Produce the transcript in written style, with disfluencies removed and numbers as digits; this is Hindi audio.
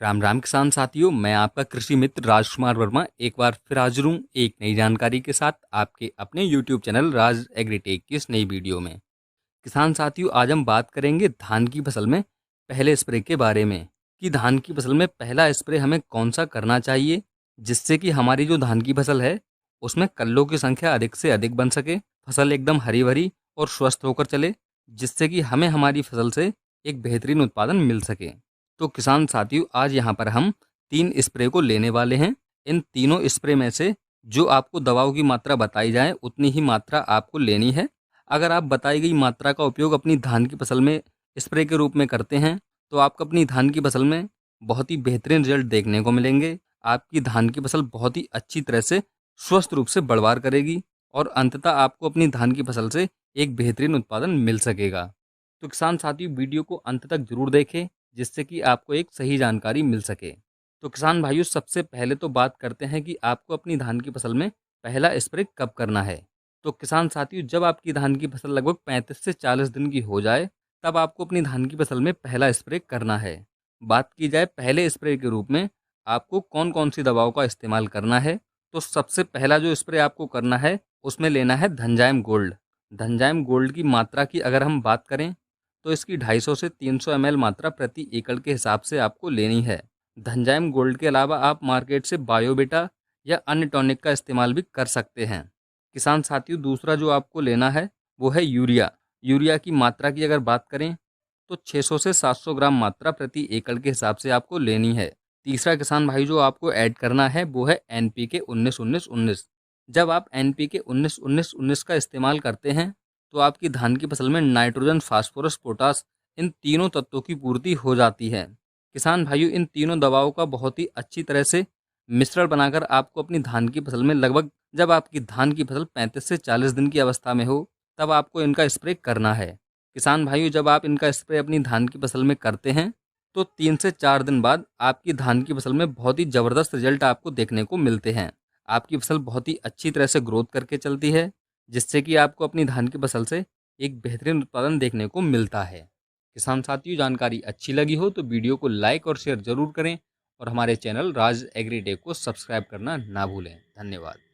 राम राम किसान साथियों, मैं आपका कृषि मित्र राजकुमार वर्मा एक बार फिर हाजिर हूँ एक नई जानकारी के साथ आपके अपने YouTube चैनल राज एग्रीटेक की इस नई वीडियो में। किसान साथियों, आज हम बात करेंगे धान की फसल में पहले स्प्रे के बारे में कि धान की फसल में पहला स्प्रे हमें कौन सा करना चाहिए, जिससे कि हमारी जो धान की फसल है उसमें कल्लों की संख्या अधिक से अधिक बन सके, फसल एकदम हरी भरी और स्वस्थ होकर चले, जिससे कि हमें हमारी फसल से एक बेहतरीन उत्पादन मिल सके। तो किसान साथियों, आज यहाँ पर हम 3 स्प्रे को लेने वाले हैं। इन तीनों स्प्रे में से जो आपको दवाओं की मात्रा बताई जाए उतनी ही मात्रा आपको लेनी है। अगर आप बताई गई मात्रा का उपयोग अपनी धान की फसल में स्प्रे के रूप में करते हैं तो आपको अपनी धान की फसल में बहुत ही बेहतरीन रिजल्ट देखने को मिलेंगे। आपकी धान की फसल बहुत ही अच्छी तरह से स्वस्थ रूप से बढ़वार करेगी और अंततः आपको अपनी धान की फसल से एक बेहतरीन उत्पादन मिल सकेगा। तो किसान साथियों, वीडियो को अंत तक जरूर देखें, जिससे कि आपको एक सही जानकारी मिल सके। तो किसान भाइयों, सबसे पहले तो बात करते हैं कि आपको अपनी धान की फसल में पहला स्प्रे कब करना है। तो किसान साथियों, जब आपकी धान की फसल लगभग 35 से 40 दिन की हो जाए, तब आपको अपनी धान की फसल में पहला स्प्रे करना है। बात की जाए पहले स्प्रे के रूप में आपको कौन कौन सी दवाओं का इस्तेमाल करना है, तो सबसे पहला जो स्प्रे आपको करना है उसमें लेना है धनजाइम गोल्ड। धनजाइम गोल्ड की मात्रा की अगर हम बात करें तो इसकी 250 से 300 ml मात्रा प्रति एकड़ के हिसाब से आपको लेनी है। धनजाइम गोल्ड के अलावा आप मार्केट से बायोबेटा या अन्य टॉनिक का इस्तेमाल भी कर सकते हैं। किसान साथियों, दूसरा जो आपको लेना है वो है यूरिया। यूरिया की मात्रा की अगर बात करें तो 600 से 700 ग्राम मात्रा प्रति एकड़ के हिसाब से आपको लेनी है। तीसरा किसान भाई जो आपको ऐड करना है वो है NPK 19-19-19। जब आप NPK 19-19-19 का इस्तेमाल करते हैं तो आपकी धान की फसल में नाइट्रोजन, फास्फोरस, पोटास इन तीनों तत्वों की पूर्ति हो जाती है। किसान भाइयों, इन तीनों दवाओं का बहुत ही अच्छी तरह से मिश्रण बनाकर आपको अपनी धान की फसल में लगभग जब आपकी धान की फसल 35 से 40 दिन की अवस्था में हो तब आपको इनका स्प्रे करना है। किसान भाइयों, जब आप इनका स्प्रे अपनी धान की फसल में करते हैं तो 3 से 4 दिन बाद आपकी धान की फसल में बहुत ही ज़बरदस्त रिजल्ट आपको देखने को मिलते हैं। आपकी फसल बहुत ही अच्छी तरह से ग्रोथ करके चलती है, जिससे कि आपको अपनी धान की फसल से एक बेहतरीन उत्पादन देखने को मिलता है। किसान साथियों, जानकारी अच्छी लगी हो तो वीडियो को लाइक और शेयर जरूर करें और हमारे चैनल राज एग्रीटेक को सब्सक्राइब करना ना भूलें। धन्यवाद।